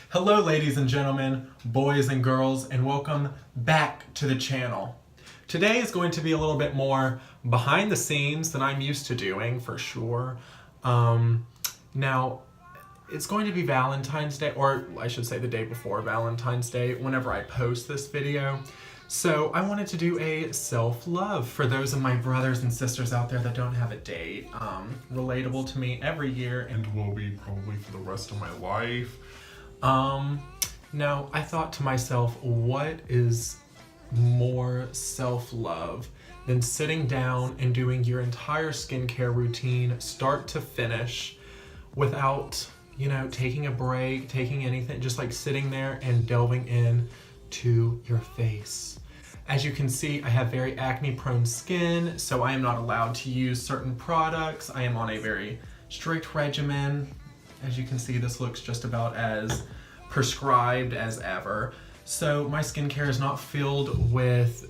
Hello ladies and gentlemen, boys and girls, and welcome back to the channel. Today is going to be a little bit more behind the scenes than I'm used to doing, for sure. Now, it's going to be Valentine's Day, or I should say the day before Valentine's Day, whenever I post this video. So I wanted to do a self-love for those of my brothers and sisters out there that don't have a date. Relatable to me every year and will be probably for the rest of my life. Now I thought to myself, what is more self-love than sitting down and doing your entire skincare routine, start to finish, without, taking a break, taking anything, just like sitting there and delving in to your face. As you can see, I have very acne-prone skin, so I am not allowed to use certain products. I am on a very strict regimen. As you can see, this looks just about as prescribed as ever. So my skincare is not filled with,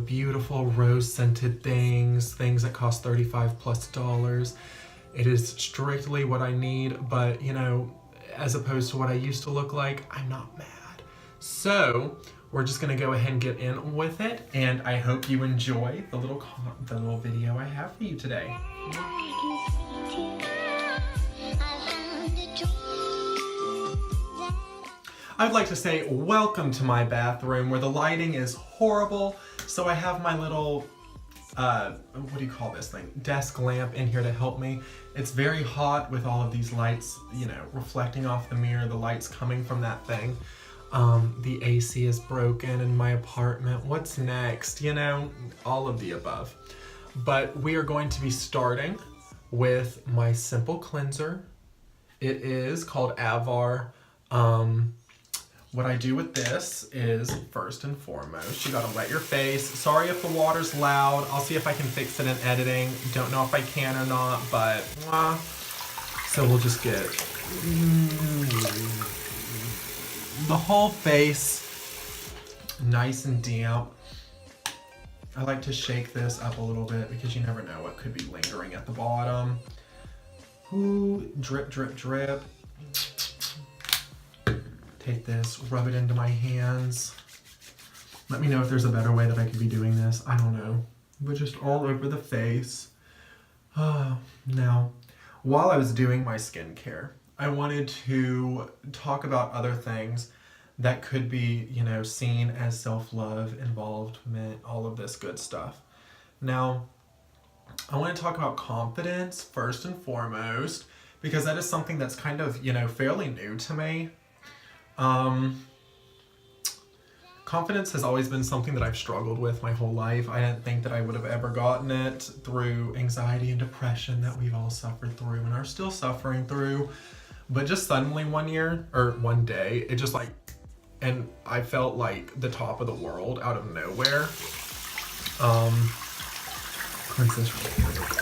beautiful rose-scented things that cost $35+. It is strictly what I need, but, as opposed to what I used to look like, I'm not mad. So we're just gonna go ahead and get in with it, and I hope you enjoy the little video I have for you today. I'd like to say welcome to my bathroom where the lighting is horrible. So I have my little, what do you call this thing? Desk lamp in here to help me. It's very hot with all of these lights, reflecting off the mirror, the lights coming from that thing. The AC is broken in my apartment. What's next? All of the above. But we are going to be starting with my simple cleanser. It is called Avar. What I do with this is, first and foremost, you gotta wet your face. Sorry if the water's loud. I'll see if I can fix it in editing. Don't know if I can or not, but so we'll just get the whole face nice and damp. I like to shake this up a little bit because you never know what could be lingering at the bottom. Ooh, drip, drip, drip. Take this, rub it into my hands. Let me know if there's a better way that I could be doing this. I don't know. But just all over the face. Now, while I was doing my skincare, I wanted to talk about other things that could be, seen as self-love, involvement, all of this good stuff. Now, I want to talk about confidence first and foremost, because that is something that's kind of, fairly new to me. Confidence has always been something that I've struggled with my whole life. I didn't think that I would have ever gotten it through anxiety and depression that we've all suffered through and are still suffering through. But just suddenly one day, it just and I felt like the top of the world out of nowhere. Cleanse this really quick.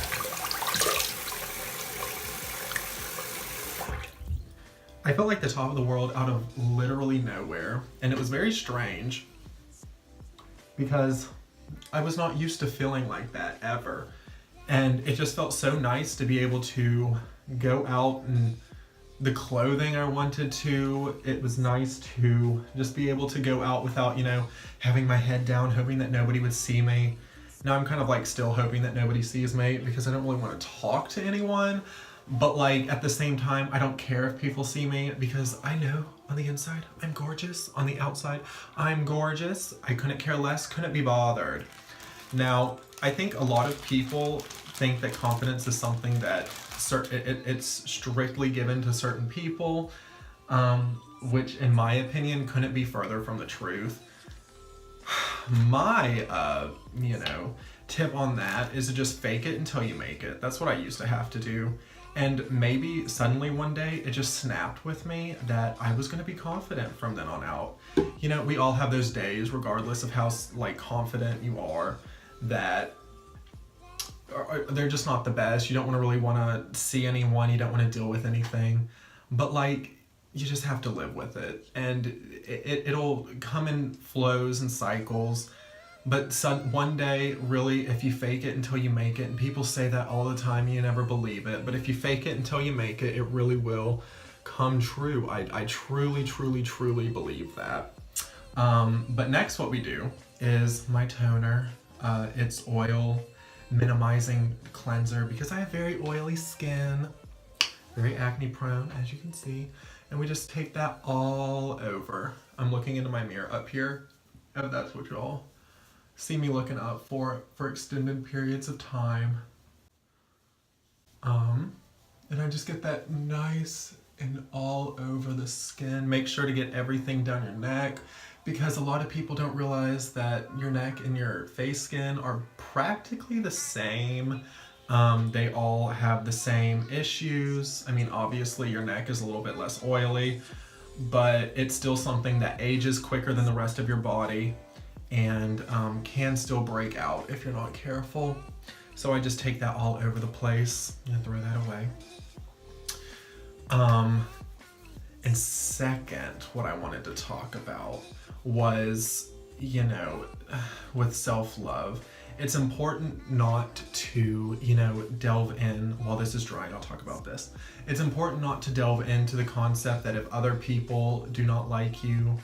I felt like the top of the world out of literally nowhere, and it was very strange because I was not used to feeling like that ever. And it just felt so nice to be able to go out in the clothing I wanted to. It was nice to just be able to go out without, having my head down, hoping that nobody would see me. Now I'm kind of still hoping that nobody sees me because I don't really want to talk to anyone. But at the same time, I don't care if people see me because I know on the inside, I'm gorgeous. On the outside, I'm gorgeous. I couldn't care less, couldn't be bothered. Now, I think a lot of people think that confidence is something that it's strictly given to certain people, which in my opinion, couldn't be further from the truth. My, tip on that is to just fake it until you make it. That's what I used to have to do. And maybe suddenly one day it just snapped with me that I was going to be confident from then on out. We all have those days, regardless of how confident you are, that they're just not the best. You don't really want to see anyone. You don't want to deal with anything. But you just have to live with it. And it'll come in flows and cycles. But one day, really, if you fake it until you make it, and people say that all the time, you never believe it, but if you fake it until you make it, it really will come true. I truly, truly, truly believe that. But next what we do is my toner. It's oil minimizing cleanser because I have very oily skin, very acne prone, as you can see. And we just take that all over. I'm looking into my mirror up here, if that's what y'all see me looking up for extended periods of time. And I just get that nice and all over the skin. Make sure to get everything down your neck, because a lot of people don't realize that your neck and your face skin are practically the same. They all have the same issues. I mean, obviously your neck is a little bit less oily, but it's still something that ages quicker than the rest of your body and can still break out if you're not careful. So I just take that all over the place and throw that away. And second, what I wanted to talk about was, with self-love, it's important not to, delve in, while this is drying, I'll talk about this. It's important not to delve into the concept that if other people do not like you,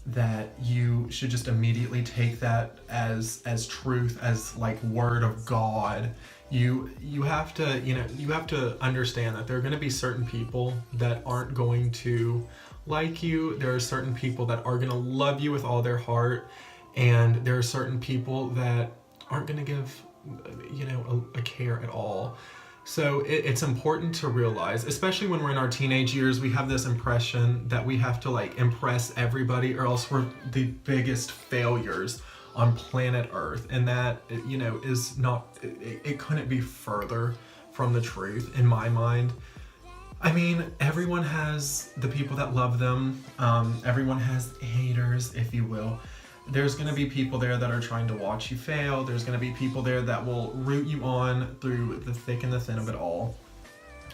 that you should just immediately take that as truth, as like word of God. You have to understand that there are going to be certain people that aren't going to like you. There are certain people that are going to love you with all their heart, and there are certain people that aren't going to give a care at all. So it's important to realize, especially when we're in our teenage years, we have this impression that we have to impress everybody, or else we're the biggest failures on planet Earth. And that, is not, it couldn't be further from the truth in my mind. I mean, everyone has the people that love them. Everyone has haters, if you will. There's going to be people there that are trying to watch you fail. There's going to be people there that will root you on through the thick and the thin of it all.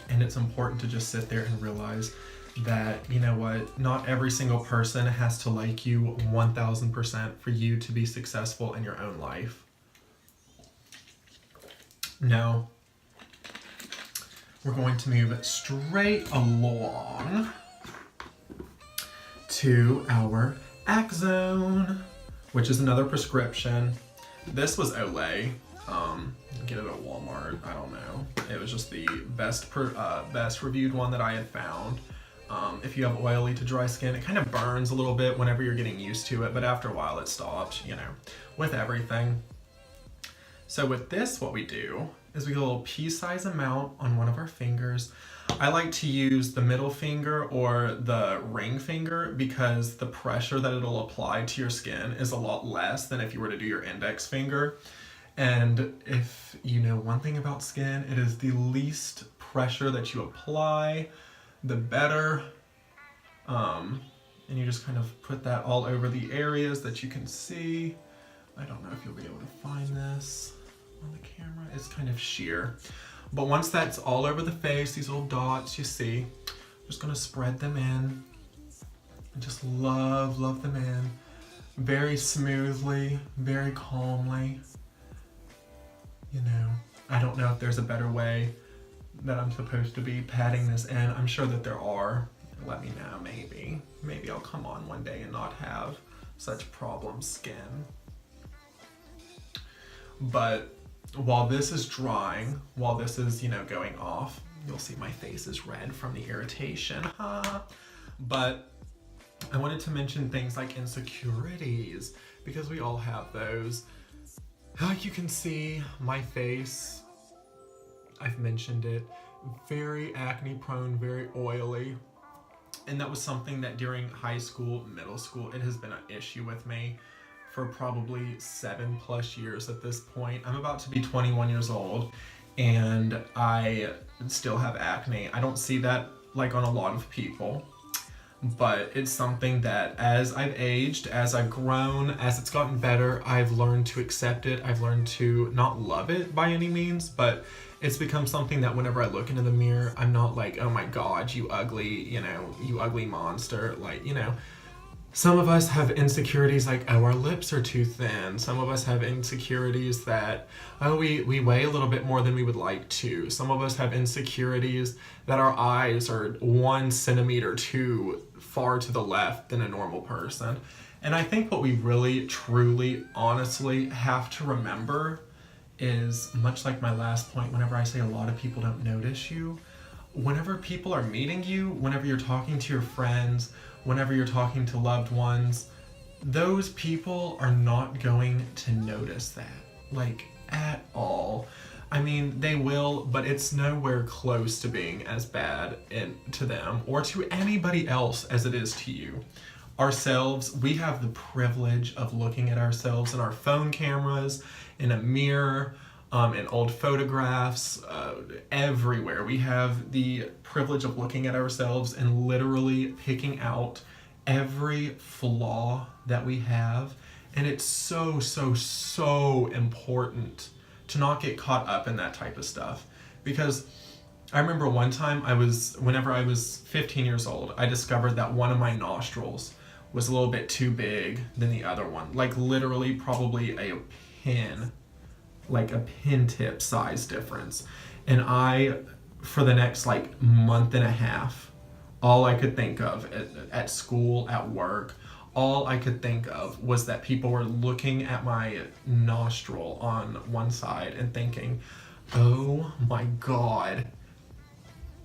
And it's important to just sit there and realize that, not every single person has to like you 1000% for you to be successful in your own life. Now, we're going to move straight along to our Axone, which is another prescription. This was Olay. Get it at Walmart. I don't know. It was just the best reviewed one that I had found. If you have oily to dry skin, it kind of burns a little bit whenever you're getting used to it, but after a while it stops, with everything. So with this, what we do is we get a little pea-size amount on one of our fingers. I like to use the middle finger or the ring finger because the pressure that it'll apply to your skin is a lot less than if you were to do your index finger. And if you know one thing about skin, it is the least pressure that you apply, the better. And you just kind of put that all over the areas that you can see. I don't know if you'll be able to find this on the camera. It's kind of sheer. But once that's all over the face, these little dots you see, I'm just gonna spread them in and just love them in very smoothly, very calmly. I don't know if there's a better way that I'm supposed to be patting this in. I'm sure that there are. Let me know, maybe. Maybe I'll come on one day and not have such problem skin. But while this is drying, while this is, going off, you'll see my face is red from the irritation. But I wanted to mention things like insecurities, because we all have those. Like you can see, my face, I've mentioned it, very acne prone, very oily. And that was something that during high school, middle school, it has been an issue with me for probably 7+ years at this point. I'm about to be 21 years old and I still have acne. I don't see that on a lot of people, but it's something that as I've aged, as I've grown, as it's gotten better, I've learned to accept it. I've learned to not love it by any means, but it's become something that whenever I look into the mirror, I'm not like, oh my God, you ugly, you ugly monster. Some of us have insecurities like, oh, our lips are too thin. Some of us have insecurities that, oh, we weigh a little bit more than we would like to. Some of us have insecurities that our eyes are 1 centimeter too far to the left than a normal person. And I think what we really, truly, honestly have to remember is, much like my last point, whenever I say a lot of people don't notice you, whenever people are meeting you, whenever you're talking to your friends, whenever you're talking to loved ones, those people are not going to notice that, like, at all. I mean, they will, but it's nowhere close to being as bad to them or to anybody else as it is to you. Ourselves, we have the privilege of looking at ourselves in our phone cameras, in a mirror, in old photographs, everywhere. We have the privilege of looking at ourselves and literally picking out every flaw that we have. And it's so, so, so important to not get caught up in that type of stuff. Because I remember one time whenever I was 15 years old, I discovered that one of my nostrils was a little bit too big than the other one. Like literally probably a pin tip size difference. And for the next like month and a half, all I could think of at school, at work, all I could think of was that people were looking at my nostril on one side and thinking, oh my God,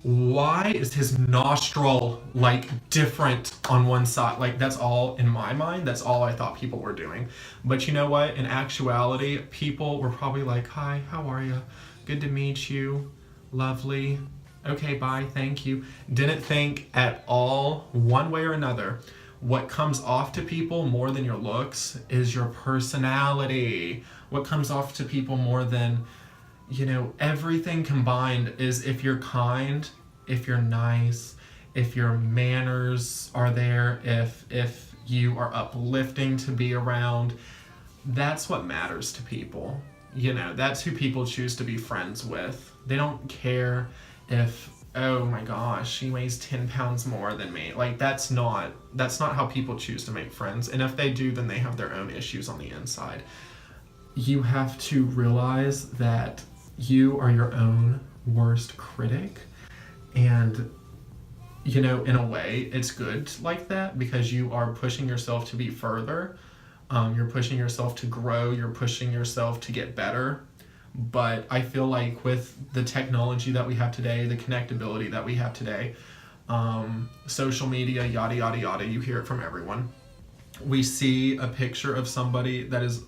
why is his nostril like different on one side? Like, that's all in my mind. That's all I thought people were doing. But you know what? In actuality, people were probably like, hi, how are you? Good to meet you. Lovely. Okay, bye. Thank you. Didn't think at all, one way or another, what comes off to people more than your looks is your personality. What comes off to people more than, everything combined is if you're kind, if you're nice, if your manners are there, if you are uplifting to be around, that's what matters to people. That's who people choose to be friends with. They don't care if, oh my gosh, she weighs 10 pounds more than me. Like, that's not how people choose to make friends. And if they do, then they have their own issues on the inside. You have to realize that you are your own worst critic. And, in a way, it's good like that because you are pushing yourself to be further. You're pushing yourself to grow. You're pushing yourself to get better. But I feel like with the technology that we have today, the connectability that we have today, social media, yada, yada, yada, you hear it from everyone. We see a picture of somebody that is,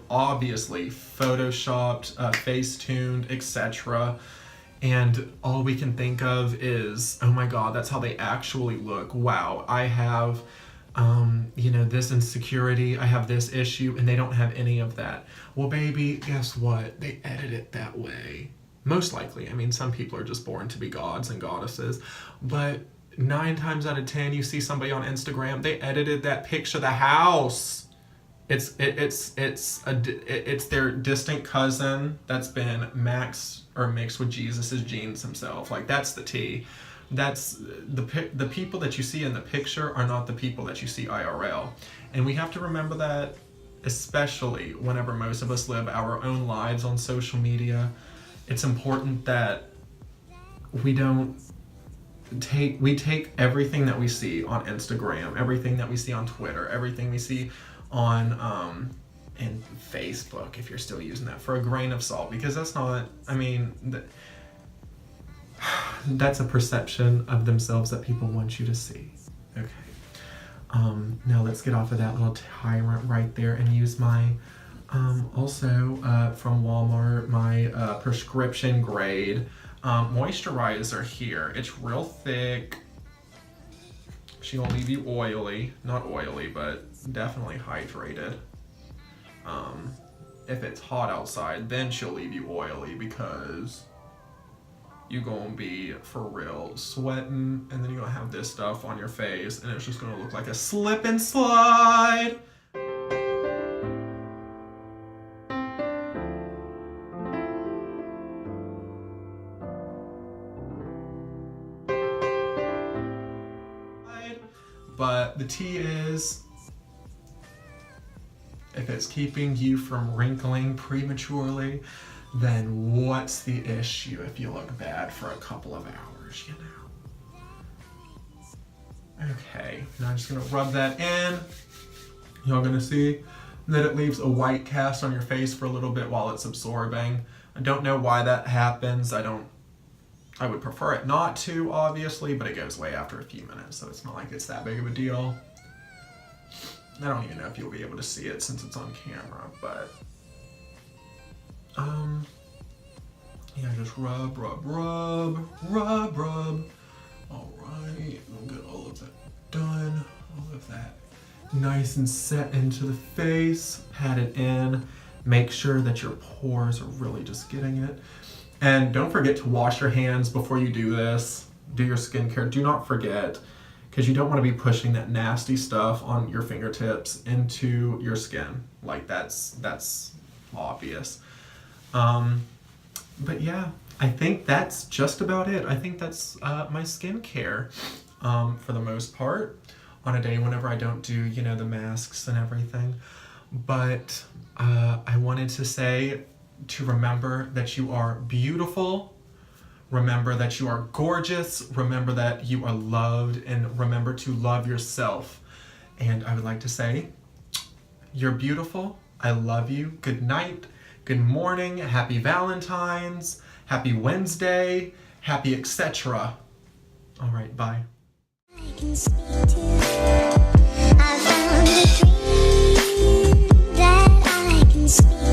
obviously photoshopped, face-tuned, etc. And all we can think of is, oh my God, that's how they actually look. Wow, I have, this insecurity, I have this issue, and they don't have any of that. Well, baby, guess what? They edit it that way. Most likely. I mean, some people are just born to be gods and goddesses, but 9 times out of 10, you see somebody on Instagram, they edited that picture, the house. It's their distant cousin that's been mixed with Jesus's genes himself. Like, that's the tea. That's the people that you see in the picture are not the people that you see IRL. And we have to remember that, especially whenever most of us live our own lives on social media. It's important that we take everything that we see on Instagram, everything that we see on Twitter, everything we see on and Facebook, if you're still using that, for a grain of salt, because that's not, that's a perception of themselves that people want you to see. Okay. Now let's get off of that little tyrant right there and use my, also from Walmart, my prescription grade moisturizer here. It's real thick. She won't leave you oily. Not oily, but definitely hydrated. If it's hot outside, then she'll leave you oily because you gonna be for real sweating, and then you're gonna have this stuff on your face, and it's just gonna look like a slip and slide. But the tea is, if it's keeping you from wrinkling prematurely, then what's the issue if you look bad for a couple of hours, you know? Okay, now I'm just gonna rub that in. Y'all gonna see that it leaves a white cast on your face for a little bit while it's absorbing. I don't know why that happens. I would prefer it not to, obviously, but it goes away after a few minutes, so it's not like it's that big of a deal. I don't even know if you'll be able to see it since it's on camera, but yeah, just rub, rub, rub, rub, rub. All right, we'll get all of that done, all of that nice and set into the face. Pat it in. Make sure that your pores are really just getting it. And don't forget to wash your hands before you do this. Do your skincare. Do not forget, because you don't want to be pushing that nasty stuff on your fingertips into your skin. Like that's obvious. But yeah, I think that's just about it. I think that's my skincare for the most part on a day whenever I don't do, you know, the masks and everything. But I wanted to say to remember that you are beautiful, remember that you are gorgeous, remember that you are loved, and remember to love yourself. And I would like to say, you're beautiful, I love you, good night, good morning, happy Valentine's, happy Wednesday, happy etc. All right, bye. I can speak to I found a dream that I can speak